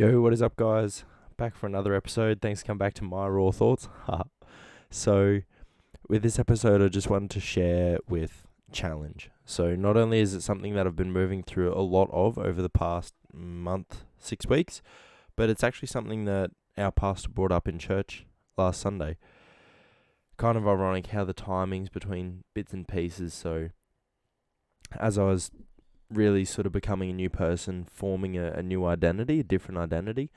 Yo, what is up, guys? Back for another episode. Thanks for coming back to my raw thoughts. So, with this episode, I just wanted to share with challenge. So, not only is it something that I've been moving through a lot of over the past month, 6 weeks, but it's actually something that our pastor brought up in church last Sunday. Kind of ironic how the timings between bits and pieces. So, as I was really sort of becoming a new person, forming a new identity, a different identity.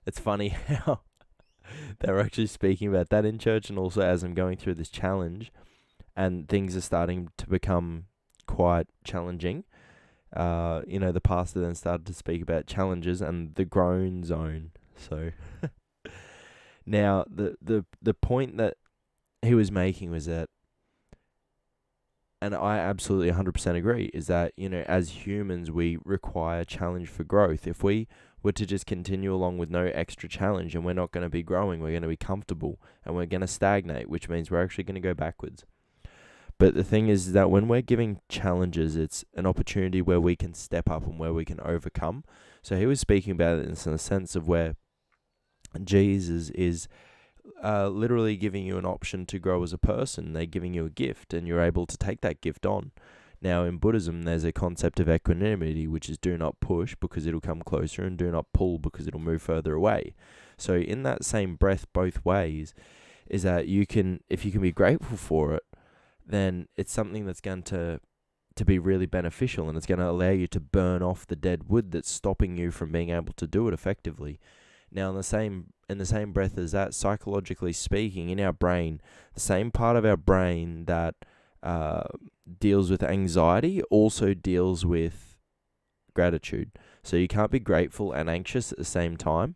It's funny how they were actually speaking about that in church, and also as I'm going through this challenge and things are starting to become quite challenging. The pastor then started to speak about challenges and the groan zone. So now the point that he was making was that, and I absolutely 100% agree, is that, as humans, we require challenge for growth. If we were to just continue along with no extra challenge, and we're not going to be growing, we're going to be comfortable and we're going to stagnate, which means we're actually going to go backwards. But the thing is that when we're giving challenges, it's an opportunity where we can step up and where we can overcome. So he was speaking about it in a sense of where Jesus is literally giving you an option to grow as a person. They're giving you a gift, and you're able to take that gift on. Now, in Buddhism, there's a concept of equanimity, which is do not push because it'll come closer, and do not pull because it'll move further away. So, in that same breath, both ways, is that if you can be grateful for it, then it's something that's going to be really beneficial, and it's going to allow you to burn off the dead wood that's stopping you from being able to do it effectively. Now, in the same breath as that, psychologically speaking, in our brain, the same part of our brain that deals with anxiety also deals with gratitude. So you can't be grateful and anxious at the same time.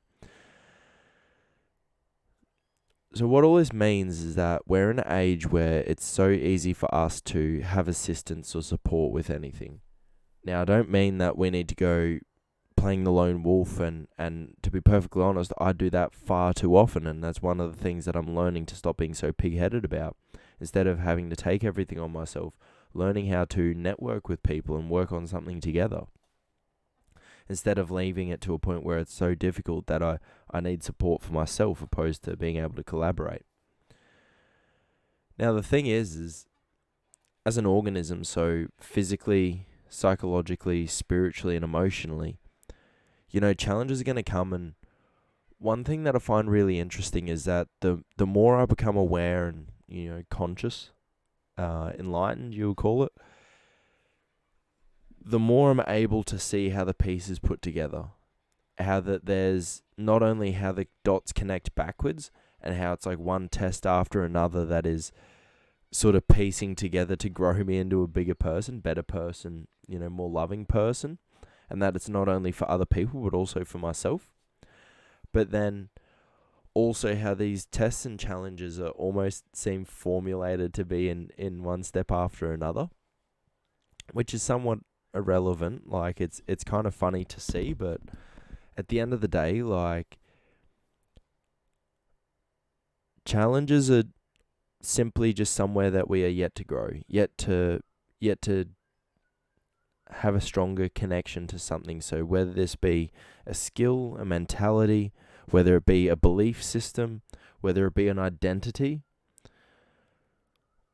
So what all this means is that we're in an age where it's so easy for us to have assistance or support with anything. Now, I don't mean that we need to go playing the lone wolf, and to be perfectly honest, I do that far too often, and that's one of the things that I'm learning to stop being so pig-headed about. Instead of having to take everything on myself, learning how to network with people and work on something together. Instead of leaving it to a point where it's so difficult that I need support for myself opposed to being able to collaborate. Now the thing is as an organism, so physically, psychologically, spiritually and emotionally, challenges are going to come, and one thing that I find really interesting is that the more I become aware and, conscious, enlightened, you'll call it, the more I'm able to see how the pieces put together. How that there's not only how the dots connect backwards, and how it's like one test after another that is sort of piecing together to grow me into a bigger person, better person, more loving person. And that it's not only for other people, but also for myself. But then also how these tests and challenges are almost seem formulated to be in one step after another, which is somewhat irrelevant. Like, it's kind of funny to see, but at the end of the day, like, challenges are simply just somewhere that we are yet to grow, yet to have a stronger connection to something. So whether this be a skill, a mentality, whether it be a belief system, whether it be an identity,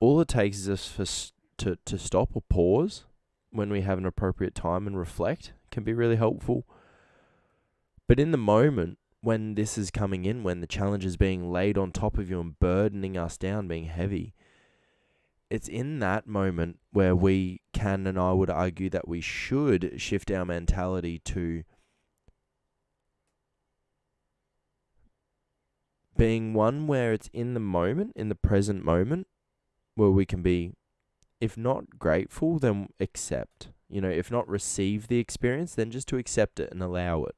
all it takes is us to stop or pause when we have an appropriate time and reflect can be really helpful. But in the moment, when this is coming in, when the challenge is being laid on top of you and burdening us down, being heavy, it's in that moment where we can, and I would argue that we should, shift our mentality to being one where it's in the moment, in the present moment, where we can be, if not grateful, then accept. If not receive the experience, then just to accept it and allow it.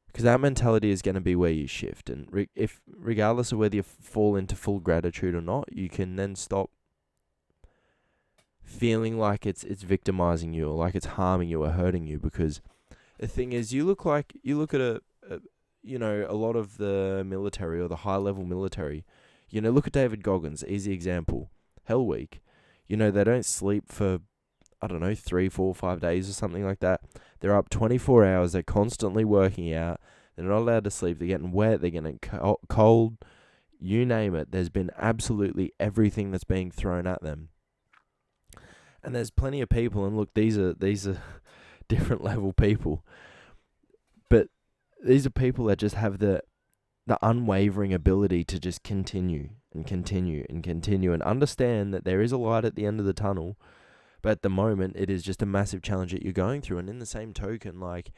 Because that mentality is going to be where you shift. And if regardless of whether you fall into full gratitude or not, you can then stop feeling like it's victimizing you, or like it's harming you or hurting you. Because the thing is, you look at a lot of the military, or the high level military. Look at David Goggins, easy example. Hell Week. They don't sleep for I don't know, 3, 4, 5 days or something like that. They're up 24 hours. They're constantly working out. They're not allowed to sleep. They're getting wet. They're getting cold. You name it. There's been absolutely everything that's being thrown at them. And there's plenty of people, and look, these are different level people. But these are people that just have the unwavering ability to just continue and continue and continue and understand that there is a light at the end of the tunnel. But at the moment, it is just a massive challenge that you're going through. And in the same token, like,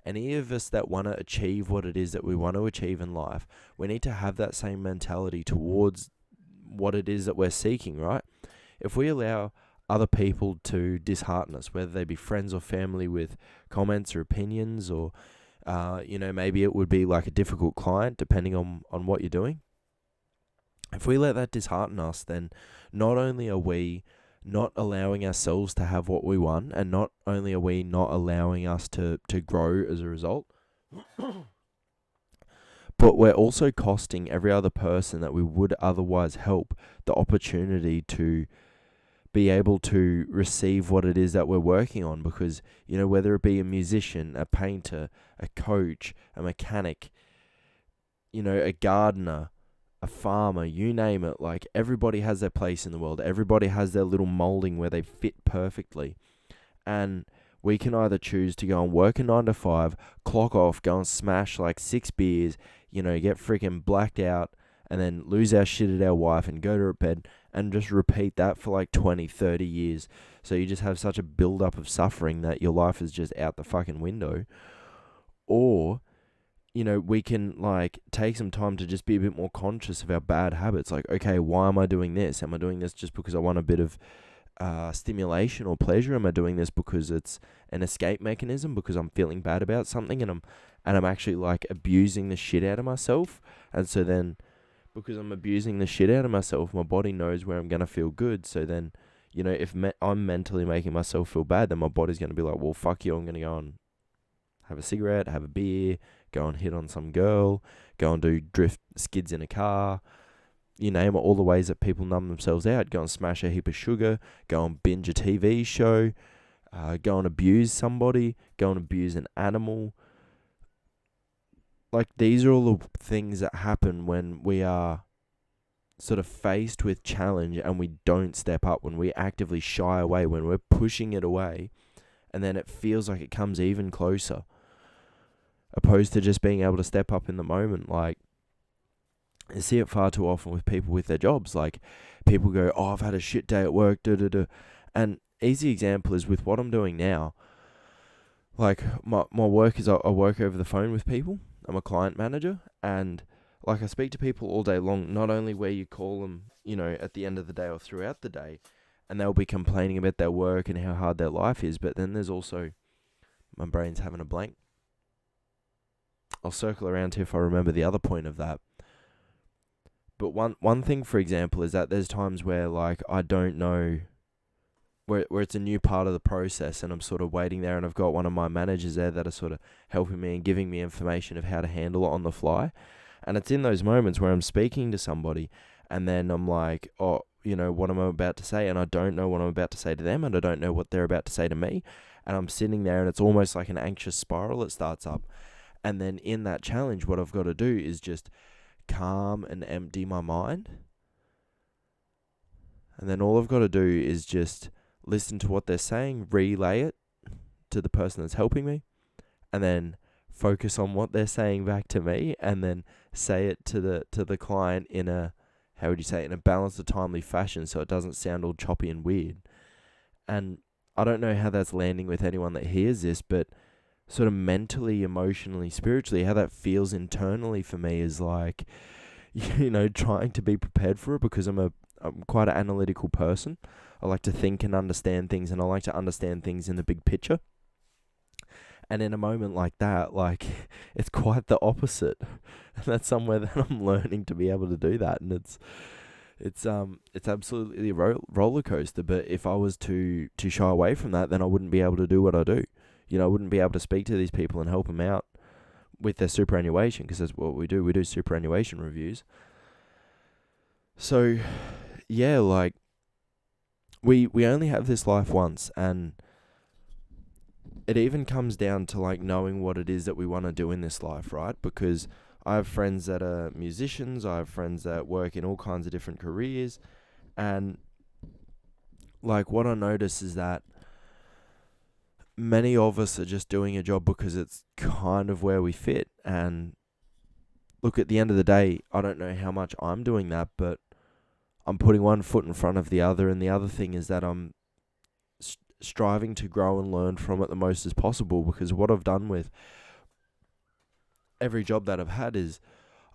any of us that want to achieve what it is that we want to achieve in life, we need to have that same mentality towards what it is that we're seeking, right? If we allow other people to dishearten us, whether they be friends or family, with comments or opinions, or, maybe it would be like a difficult client, depending on what you're doing. If we let that dishearten us, then not only are we not allowing ourselves to have what we want, and not only are we not allowing us to grow as a result, but we're also costing every other person that we would otherwise help the opportunity to be able to receive what it is that we're working on. Because, whether it be a musician, a painter, a coach, a mechanic, a gardener, a farmer, you name it, like, everybody has their place in the world. Everybody has their little molding where they fit perfectly. And we can either choose to go and work a 9 to 5, clock off, go and smash like 6 beers, get freaking blacked out, and then lose our shit at our wife and go to bed and just repeat that for like 20, 30 years. So you just have such a build-up of suffering that your life is just out the fucking window. Or, we can like take some time to just be a bit more conscious of our bad habits. Like, okay, why am I doing this? Am I doing this just because I want a bit of stimulation or pleasure? Am I doing this because it's an escape mechanism, because I'm feeling bad about something and I'm actually like abusing the shit out of myself? And so then, because I'm abusing the shit out of myself, my body knows where I'm going to feel good. So then, if I'm mentally making myself feel bad, then my body's going to be like, well, fuck you, I'm going to go and have a cigarette, have a beer, go and hit on some girl, go and do drift skids in a car, you name it, all the ways that people numb themselves out. Go and smash a heap of sugar, go and binge a TV show, go and abuse somebody, go and abuse an animal. Like, these are all the things that happen when we are sort of faced with challenge and we don't step up, when we actively shy away, when we're pushing it away, and then it feels like it comes even closer, opposed to just being able to step up in the moment. Like, I see it far too often with people with their jobs. Like, people go, oh, I've had a shit day at work, and easy example is with what I'm doing now. Like, my work is I work over the phone with people. I'm a client manager, and like, I speak to people all day long, not only where you call them, at the end of the day or throughout the day, and they'll be complaining about their work and how hard their life is, but then there's also, my brain's having a blank. I'll circle around to if I remember the other point of that. But one thing, for example, is that there's times where, like, I don't know, where it's a new part of the process, and I'm sort of waiting there, and I've got one of my managers there that are sort of helping me and giving me information of how to handle it on the fly. And it's in those moments where I'm speaking to somebody, and then I'm like, oh, what am I about to say? And I don't know what I'm about to say to them, and I don't know what they're about to say to me. And I'm sitting there, and it's almost like an anxious spiral that starts up. And then in that challenge, what I've got to do is just calm and empty my mind. And then all I've got to do is just listen to what they're saying, relay it to the person that's helping me, and then focus on what they're saying back to me, and then say it to the client in a, how would you say it, in a balanced, timely fashion, so it doesn't sound all choppy and weird. And I don't know how that's landing with anyone that hears this, but sort of mentally, emotionally, spiritually, how that feels internally for me is like, trying to be prepared for it, because I'm quite an analytical person. I like to think and understand things, and I like to understand things in the big picture. And in a moment like that, like, it's quite the opposite. And that's somewhere that I'm learning to be able to do that. And it's absolutely a roller coaster. But if I was to shy away from that, then I wouldn't be able to do what I do. I wouldn't be able to speak to these people and help them out with their superannuation, because that's what we do. We do superannuation reviews. So, yeah, like, we only have this life once, and it even comes down to like knowing what it is that we want to do in this life, right? Because I have friends that are musicians, I have friends that work in all kinds of different careers, and like what I notice is that many of us are just doing a job because it's kind of where we fit. And look, at the end of the day, I don't know how much I'm doing that, but I'm putting one foot in front of the other, and the other thing is that I'm striving to grow and learn from it the most as possible, because what I've done with every job that I've had is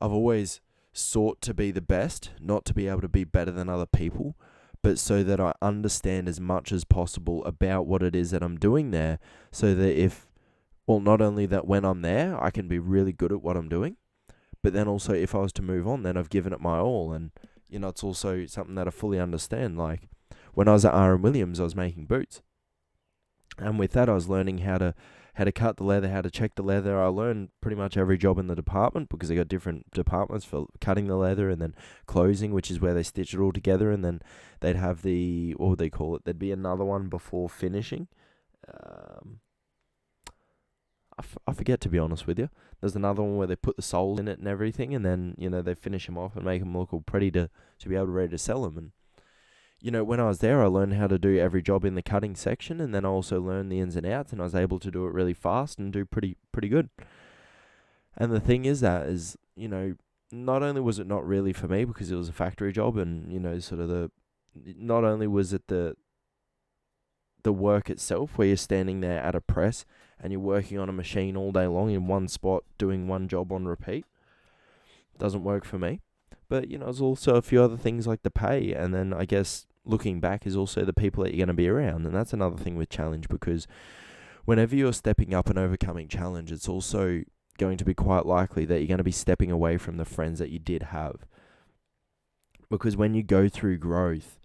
I've always sought to be the best, not to be able to be better than other people, but so that I understand as much as possible about what it is that I'm doing there, so that not only that when I'm there, I can be really good at what I'm doing, but then also if I was to move on, then I've given it my all. And, it's also something that I fully understand. Like, when I was at R.M. Williams, I was making boots. And with that, I was learning how to cut the leather, how to check the leather. I learned pretty much every job in the department, because they got different departments for cutting the leather and then closing, which is where they stitch it all together. And then they'd have what would they call it? There'd be another one before finishing. I forget, to be honest with you. There's another one where they put the soles in it and everything, and then, they finish them off and make them look all pretty to be able to ready to sell them. And when I was there, I learned how to do every job in the cutting section, and then I also learned the ins and outs, and I was able to do it really fast and do pretty good. And the thing is not only was it not really for me because it was a factory job, and, not only was it the work itself where you're standing there at a press and you're working on a machine all day long in one spot doing one job on repeat, doesn't work for me. But, there's also a few other things like the pay, and then I guess looking back is also the people that you're going to be around. And that's another thing with challenge, because whenever you're stepping up and overcoming challenge, it's also going to be quite likely that you're going to be stepping away from the friends that you did have. Because when you go through growth,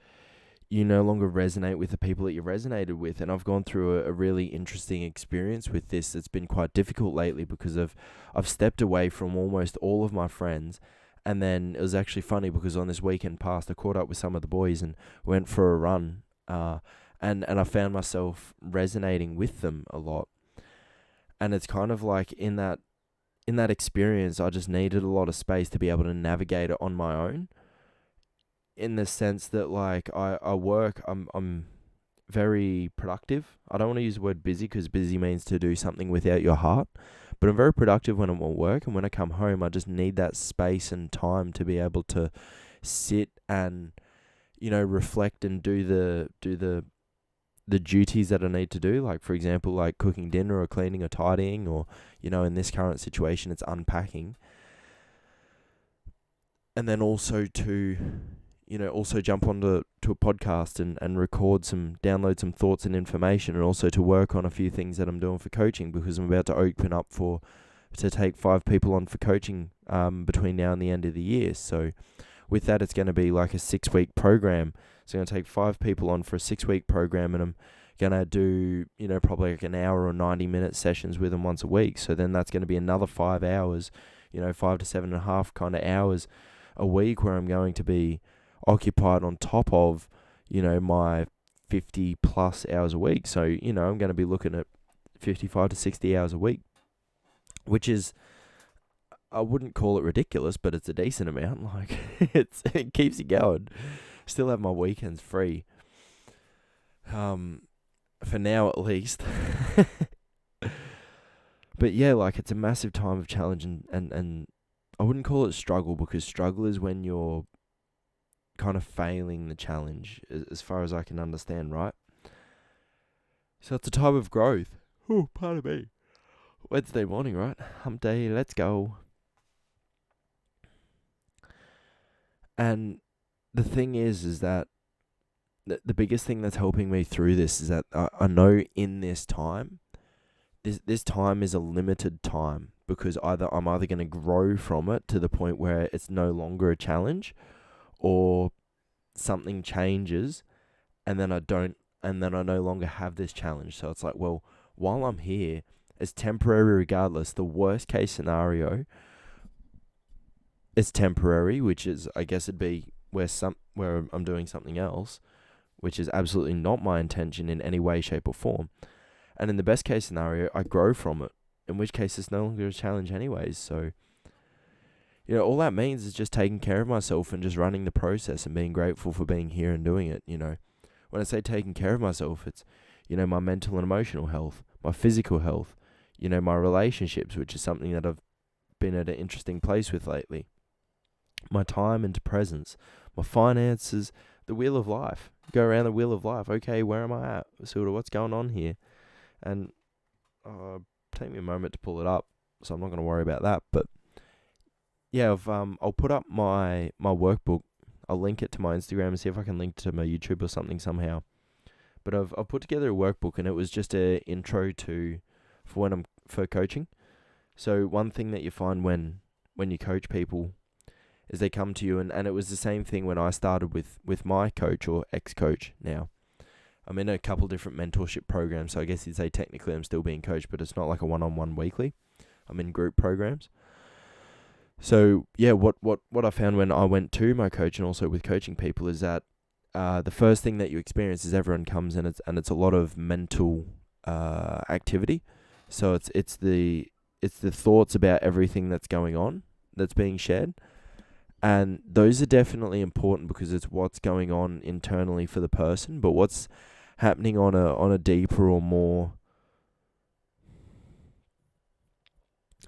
you no longer resonate with the people that you resonated with. And I've gone through a really interesting experience with this that's been quite difficult lately, because I've stepped away from almost all of my friends. And then it was actually funny, because on this weekend past, I caught up with some of the boys and went for a run. And I found myself resonating with them a lot. And it's kind of like in that experience, I just needed a lot of space to be able to navigate it on my own. In the sense that, like, I work, I'm very productive. I don't want to use the word busy, because busy means to do something without your heart. But I'm very productive when I'm at work, and when I come home, I just need that space and time to be able to sit and, reflect and do the duties that I need to do. Like, for example, like cooking dinner or cleaning or tidying, or, in this current situation, it's unpacking. And then also to, also jump onto a podcast and download some thoughts and information, and also to work on a few things that I'm doing for coaching, because I'm about to open up to take 5 people on for coaching between now and the end of the year. So with that, it's going to be like a 6-week program. So I'm going to take 5 people on for a 6-week program, and I'm going to do, probably like an hour or 90-minute sessions with them once a week. So then that's going to be another 5 hours, 5 to 7.5 kind of hours a week, where I'm going to be occupied on top of, my 50 plus hours a week. So, I'm going to be looking at 55 to 60 hours a week, which is, I wouldn't call it ridiculous, but it's a decent amount. Like, it keeps you going. Still have my weekends free. For now at least. But yeah, like, it's a massive time of challenge, and I wouldn't call it struggle, because struggle is when you're kind of failing the challenge, as far as I can understand, right? So it's a time of growth. Oh, pardon me. Wednesday morning, right? Hump day, let's go. And the thing is that the biggest thing that's helping me through this is that I know in this time, this time is a limited time, because I'm either going to grow from it to the point where it's no longer a challenge, or something changes and then I no longer have this challenge. So it's like, well, while I'm here, it's temporary regardless. The worst case scenario is temporary, which is, I guess it'd be where I'm doing something else. which is absolutely not my intention in any way, shape, or form. And in the best case scenario, I grow from it, in which case it's no longer a challenge anyways. So, all that means is just taking care of myself and just running the process and being grateful for being here and doing it. When I say taking care of myself, it's, my mental and emotional health, my physical health, my relationships, which is something that I've been at an interesting place with lately, my time into presence, my finances, the wheel of life. Go around the wheel of life. Okay, where am I at? Sort of what's going on here? And take me a moment to pull it up, so I'm not going to worry about that. But yeah, I'll put up my workbook. I'll link it to my Instagram and see if I can link to my YouTube or something somehow. But I've put together a workbook, and it was just a intro for coaching. So one thing that you find when you coach people is they come to you, and it was the same thing when I started with my coach or ex-coach now. I'm in a couple different mentorship programs, so I guess you'd say technically I'm still being coached, but it's not like a one-on-one weekly. I'm in group programs. So yeah, what I found when I went to my coach and also with coaching people is that the first thing that you experience is everyone comes in, it's a lot of mental activity. So it's the thoughts about everything that's going on that's being shared. And those are definitely important because it's what's going on internally for the person, but what's happening on a deeper or more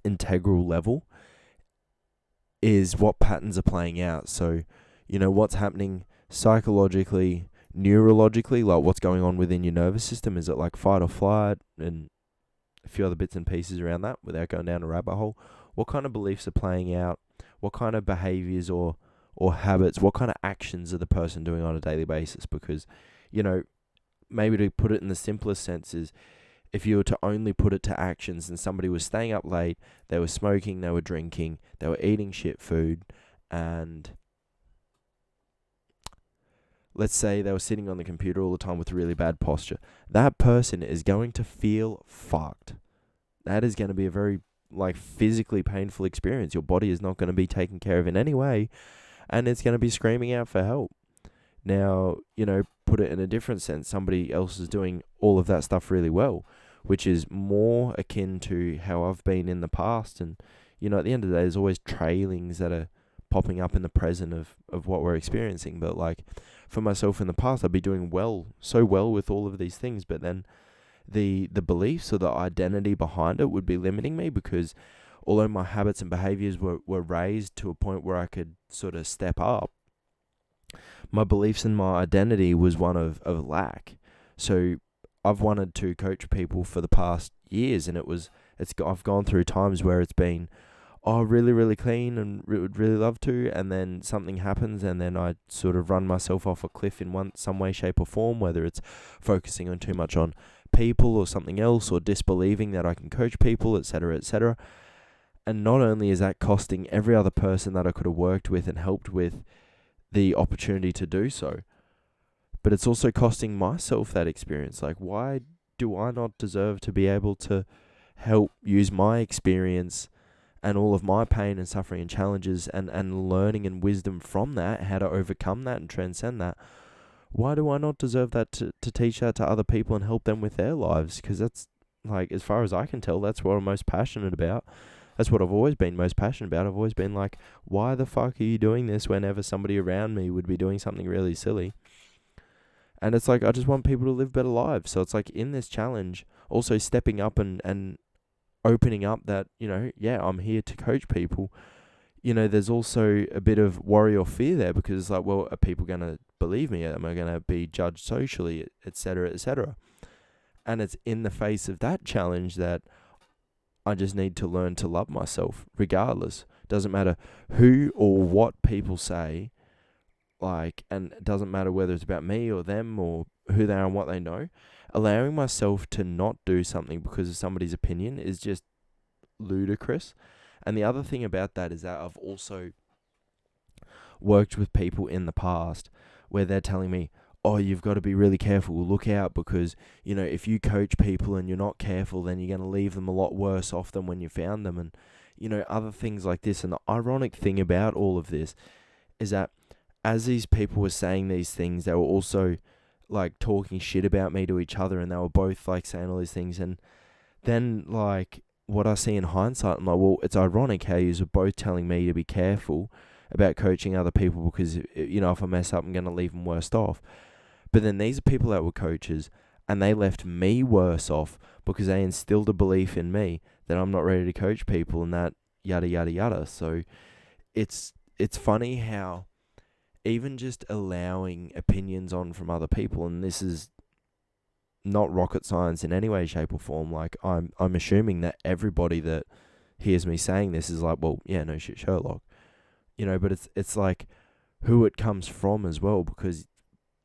integral level is what patterns are playing out. So, what's happening psychologically, neurologically, like what's going on within your nervous system. Is it like fight or flight and a few other bits and pieces around that without going down a rabbit hole? What kind of beliefs are playing out? What kind of behaviors or habits, what kind of actions are the person doing on a daily basis? Because, maybe to put it in the simplest sense is, if you were to only put it to actions and somebody was staying up late, they were smoking, they were drinking, they were eating shit food, and let's say they were sitting on the computer all the time with really bad posture, that person is going to feel fucked. That is going to be a very physically painful experience. Your body is not going to be taken care of in any way, and it's going to be screaming out for help. Now, put it in a different sense, somebody else is doing all of that stuff really well, which is more akin to how I've been in the past. And, at the end of the day, there's always trailings that are popping up in the present of what we're experiencing. But for myself in the past, I'd be doing so well with all of these things, but then the beliefs or the identity behind it would be limiting me, because although my habits and behaviors were raised to a point where I could sort of step up, my beliefs and my identity was one of lack. So I've wanted to coach people for the past years, and I've gone through times where it's been, really, really clean and would really love to, and then something happens, and then I sort of run myself off a cliff in some way, shape, or form, whether it's focusing on too much on people or something else, or disbelieving that I can coach people, etc., etc. And not only is that costing every other person that I could have worked with and helped with the opportunity to do so, but it's also costing myself that experience. Why do I not deserve to be able to help use my experience and all of my pain and suffering and challenges and learning and wisdom from that, how to overcome that and transcend that? Why do I not deserve that to teach that to other people and help them with their lives? Because that's, as far as I can tell, that's what I'm most passionate about. That's what I've always been most passionate about. I've always been why the fuck are you doing this whenever somebody around me would be doing something really silly? And it's I just want people to live better lives. So it's in this challenge, also stepping up and opening up that, I'm here to coach people. There's also a bit of worry or fear there, because it's well, are people going to believe me? Am I going to be judged socially, etc., etc.? And it's in the face of that challenge that I just need to learn to love myself regardless. Doesn't matter who or what people say, and it doesn't matter whether it's about me or them or who they are and what they know. Allowing myself to not do something because of somebody's opinion is just ludicrous. And the other thing about that is that I've also worked with people in the past where they're telling me, oh, you've got to be really careful, look out, because, if you coach people and you're not careful, then you're going to leave them a lot worse off than when you found them, and, other things like this. And the ironic thing about all of this is that as these people were saying these things, they were also like talking shit about me to each other, and they were both like saying all these things. And then like what I see in hindsight, I'm like, well, it's ironic how you were both telling me to be careful about coaching other people because, if I mess up, I'm going to leave them worse off. But then these are people that were coaches, and they left me worse off because they instilled a belief in me that I'm not ready to coach people, and that yada yada yada. So it's funny how even just allowing opinions on from other people, and this is not rocket science in any way, shape, or form. Like I'm assuming that everybody that hears me saying this is like, well, yeah, no shit, Sherlock, But it's like who it comes from as well, because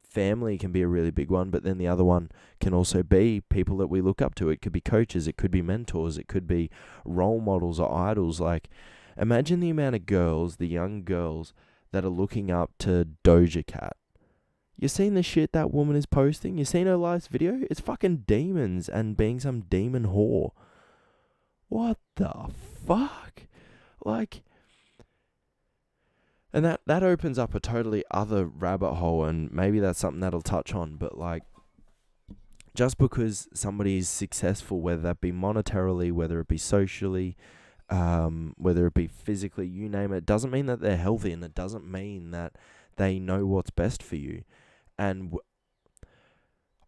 family can be a really big one, but then the other one can also be people that we look up to. It could be coaches, it could be mentors, it could be role models or idols. Like imagine the amount of girls, the young girls that are looking up to Doja Cat. You seen the shit that woman is posting? You seen her last video? It's fucking demons and being some demon whore. What the fuck? Like, and that opens up a totally other rabbit hole, and maybe that's something that'll touch on, but like, just because somebody's successful, whether that be monetarily, whether it be socially, whether it be physically, you name it, doesn't mean that they're healthy, and it doesn't mean that they know what's best for you. And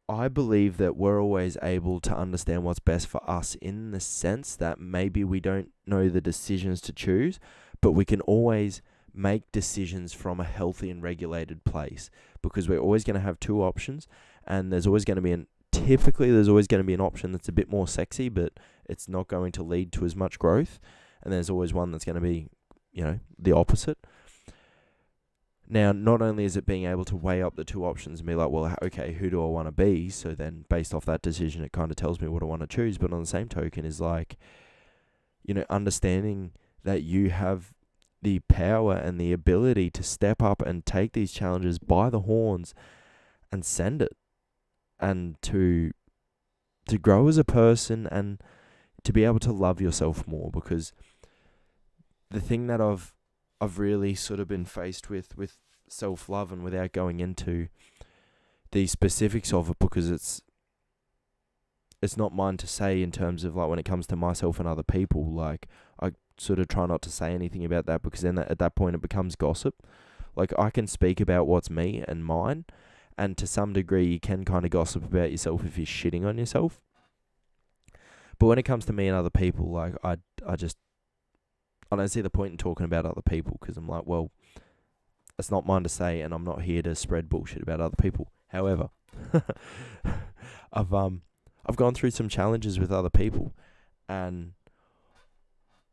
I believe that we're always able to understand what's best for us, in the sense that maybe we don't know the decisions to choose, but we can always make decisions from a healthy and regulated place, because we're always going to have two options, and there's always going to be typically there's always going to be an option that's a bit more sexy, but it's not going to lead to as much growth. And there's always one that's going to be, the opposite. Now, not only is it being able to weigh up the two options and be like, well, okay, who do I want to be? So then based off that decision, it kind of tells me what I want to choose. But on the same token is like, understanding that you have the power and the ability to step up and take these challenges by the horns and send it, and to grow as a person, and to be able to love yourself more. Because the thing that I've really sort of been faced with self-love, and without going into the specifics of it, because it's not mine to say in terms of like when it comes to myself and other people, like I sort of try not to say anything about that, because then at that point it becomes gossip. Like I can speak about what's me and mine, and to some degree you can kind of gossip about yourself if you're shitting on yourself. But when it comes to me and other people, like I don't see the point in talking about other people, because I'm like, well, it's not mine to say, and I'm not here to spread bullshit about other people. However, I've gone through some challenges with other people, and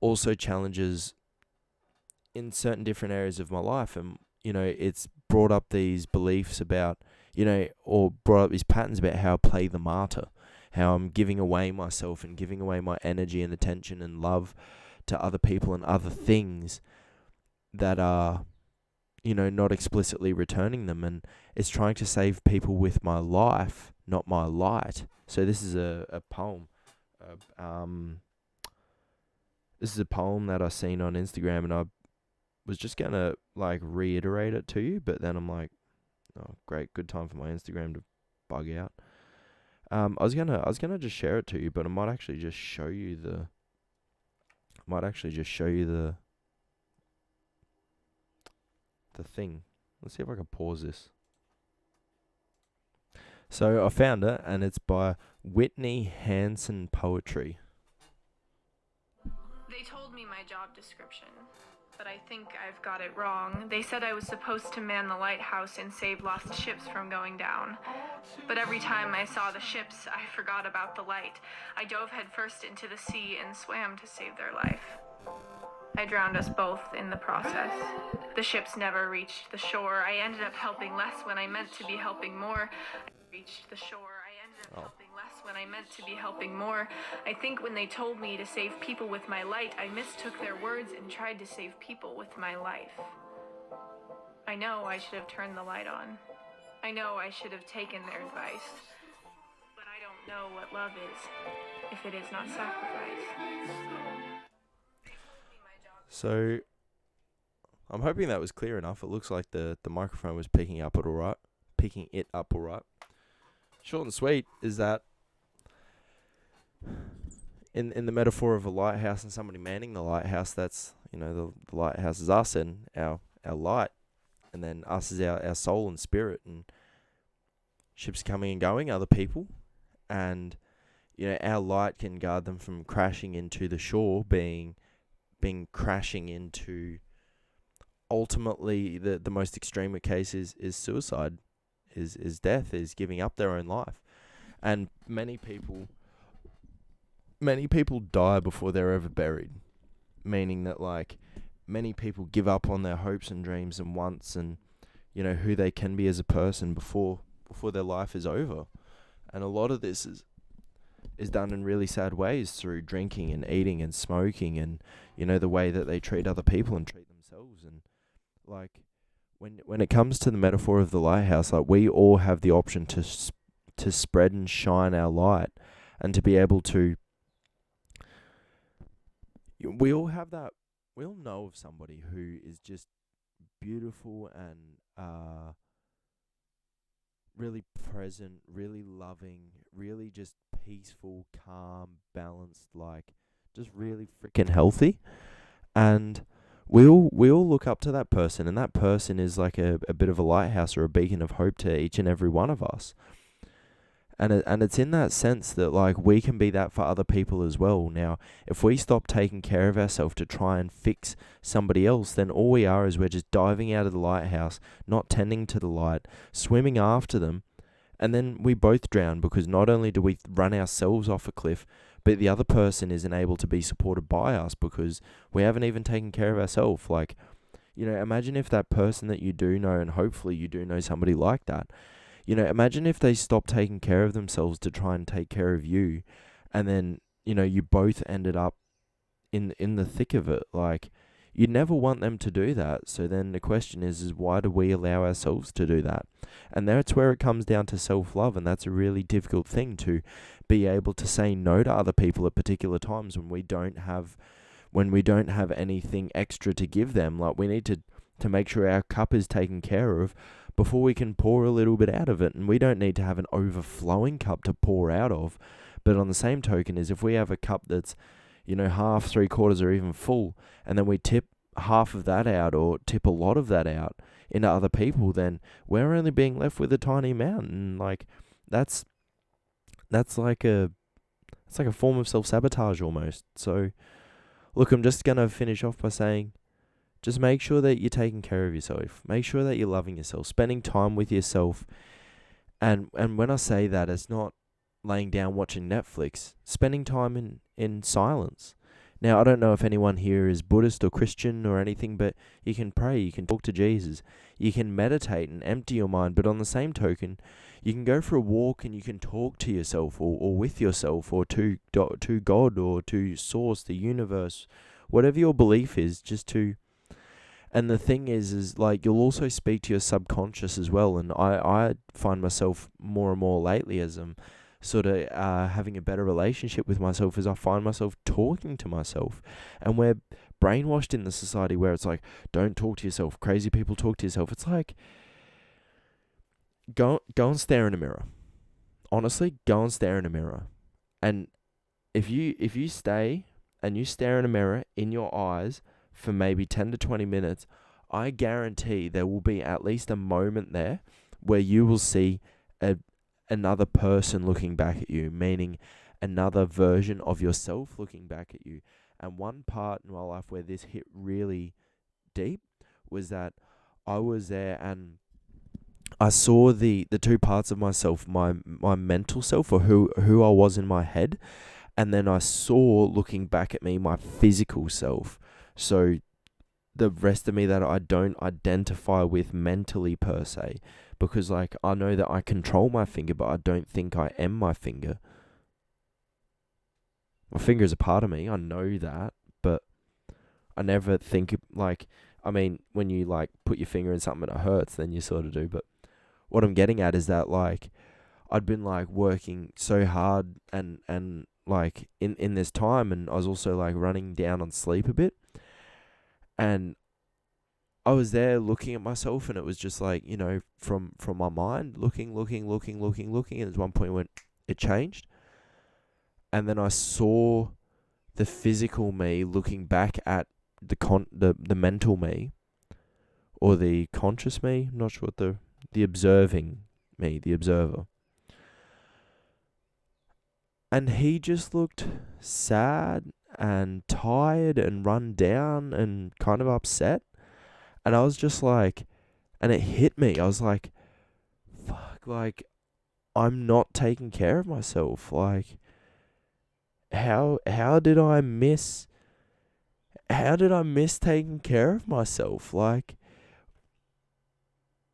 also challenges in certain different areas of my life, and it's brought up these beliefs about, or brought up these patterns about how I play the martyr, how I'm giving away myself and giving away my energy and attention and love to other people and other things that are, not explicitly returning them. And it's trying to save people with my life, not my light. So this is a poem. This is a poem that I seen on Instagram, and I was just gonna like reiterate it to you, but then I'm like, oh great, good time for my Instagram to bug out. I was gonna just share it to you, but I might actually just show you the thing. Let's see if I can pause this. So I found it, and it's by Whitney Hanson Poetry. They told me my job description, but I think I've got it wrong. They said I was supposed to man the lighthouse and save lost ships from going down. But every time I saw the ships, I forgot about the light. I dove headfirst into the sea and swam to save their life. I drowned us both in the process. The ships never reached the shore. I ended up helping less when I meant to be helping more. I reached the shore. Helping less when I meant to be helping more. I think when they told me to save people with my light, I mistook their words and tried to save people with my life. I know I should have turned the light on. I know I should have taken their advice. But I don't know what love is if it is not sacrifice. So I'm hoping that was clear enough. It looks like the microphone was picking it up all right. short and sweet is that in the metaphor of a lighthouse and somebody manning the lighthouse, that's, the lighthouse is us and our light, and then us is our soul and spirit, and ships coming and going, other people, and our light can guard them from crashing into the shore, being crashing into, ultimately the most extreme of cases is suicide, is death, is giving up their own life. And many people die before they're ever buried, meaning that, like, many people give up on their hopes and dreams and wants, and who they can be as a person before their life is over. And a lot of this is done in really sad ways, through drinking and eating and smoking, and the way that they treat other people and treat themselves. And, like, when it comes to the metaphor of the lighthouse, like, we all have the option to spread and shine our light, and to be able to, we all have that, we all know of somebody who is just beautiful and really present, really loving, really just peaceful, calm, balanced, like, just really freaking healthy. And we all look up to that person, and that person is like a bit of a lighthouse or a beacon of hope to each and every one of us. And it's in that sense that, like, we can be that for other people as well. Now, if we stop taking care of ourselves to try and fix somebody else, then all we are is we're just diving out of the lighthouse, not tending to the light, swimming after them, and then we both drown, because not only do we run ourselves off a cliff, but the other person isn't able to be supported by us because we haven't even taken care of ourselves. Like, imagine if that person that you do know, and hopefully you do know somebody like that, imagine if they stopped taking care of themselves to try and take care of you, and then, you both ended up in the thick of it. Like, you'd never want them to do that. So then the question is why do we allow ourselves to do that? And that's where it comes down to self-love, and that's a really difficult thing, to be able to say no to other people at particular times when we don't have anything extra to give them. Like, we need to make sure our cup is taken care of before we can pour a little bit out of it. And we don't need to have an overflowing cup to pour out of. But on the same token, is if we have a cup that's, half, 3/4, or even full, and then we tip half of that out, or tip a lot of that out into other people, then we're only being left with a tiny amount. And, like, that's like a form of self-sabotage almost. So, look, I'm just going to finish off by saying, just make sure that you're taking care of yourself. Make sure that you're loving yourself, spending time with yourself. And when I say that, it's not laying down watching Netflix, spending time in silence. Now, I don't know if anyone here is Buddhist or Christian or anything, but you can pray, you can talk to Jesus, you can meditate and empty your mind. But on the same token, you can go for a walk and you can talk to yourself, or with yourself, or to God, or to Source, the universe, whatever your belief is, just to. And the thing is like, you'll also speak to your subconscious as well. And I find myself more and more lately, as I'm sort of having a better relationship with myself, as I find myself talking to myself. And we're brainwashed in the society where it's like, don't talk to yourself. Crazy people talk to yourself. It's like, go and stare in a mirror. Honestly, go and stare in a mirror. And if you stay and you stare in a mirror in your eyes for maybe 10 to 20 minutes, I guarantee there will be at least a moment there where you will see another person looking back at you, meaning another version of yourself looking back at you. And one part in my life where this hit really deep was that I was there and I saw the two parts of myself, my mental self, or who I was in my head, and then I saw, looking back at me, my physical self. So the rest of me that I don't identify with mentally per se, because, like, I know that I control my finger, but I don't think I am my finger. My finger is a part of me, I know that, but I never think, like, I mean, when you, like, put your finger in something and it hurts, then you sort of do. But what I'm getting at is that, like, I'd been, like, working so hard and like, in this time, and I was also, like, running down on sleep a bit. And I was there looking at myself, and it was just like, from my mind, looking, and at one point when it changed, and then I saw the physical me looking back at the mental me, or the conscious me. I'm not sure what the observing me, the observer. And he just looked sad and tired and run down and kind of upset. And I was just like, and it hit me. I was like, fuck, like, I'm not taking care of myself. Like, how did I miss taking care of myself? Like,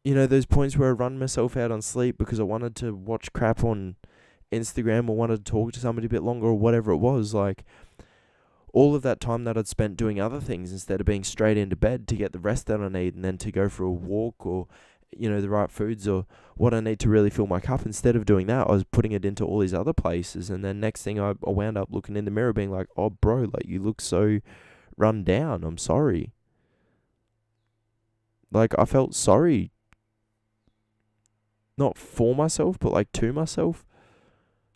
those points where I run myself out on sleep because I wanted to watch crap on Instagram or wanted to talk to somebody a bit longer or whatever it was. Like, all of that time that I'd spent doing other things instead of being straight into bed to get the rest that I need and then to go for a walk or, the right foods or what I need to really fill my cup. Instead of doing that, I was putting it into all these other places. And then next thing I wound up looking in the mirror being like, oh, bro, like, you look so run down. I'm sorry. Like, I felt sorry. Not for myself, but like to myself.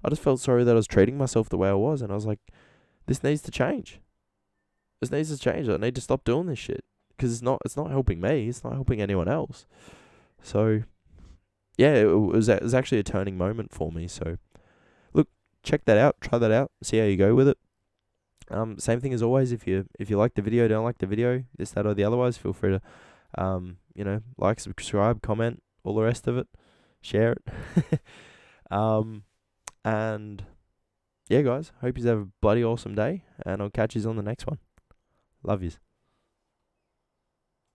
I just felt sorry that I was treating myself the way I was. And I was like, this needs to change. This needs to change. I need to stop doing this shit. Because it's not helping me. It's not helping anyone else. So, yeah, it was actually a turning moment for me. So, look, check that out. Try that out. See how you go with it. Same thing as always. If you like the video, don't like the video, this, that, or the otherwise, feel free to, like, subscribe, comment, all the rest of it. Share it. And yeah, guys, hope you have a bloody awesome day, and I'll catch you on the next one. Love yous.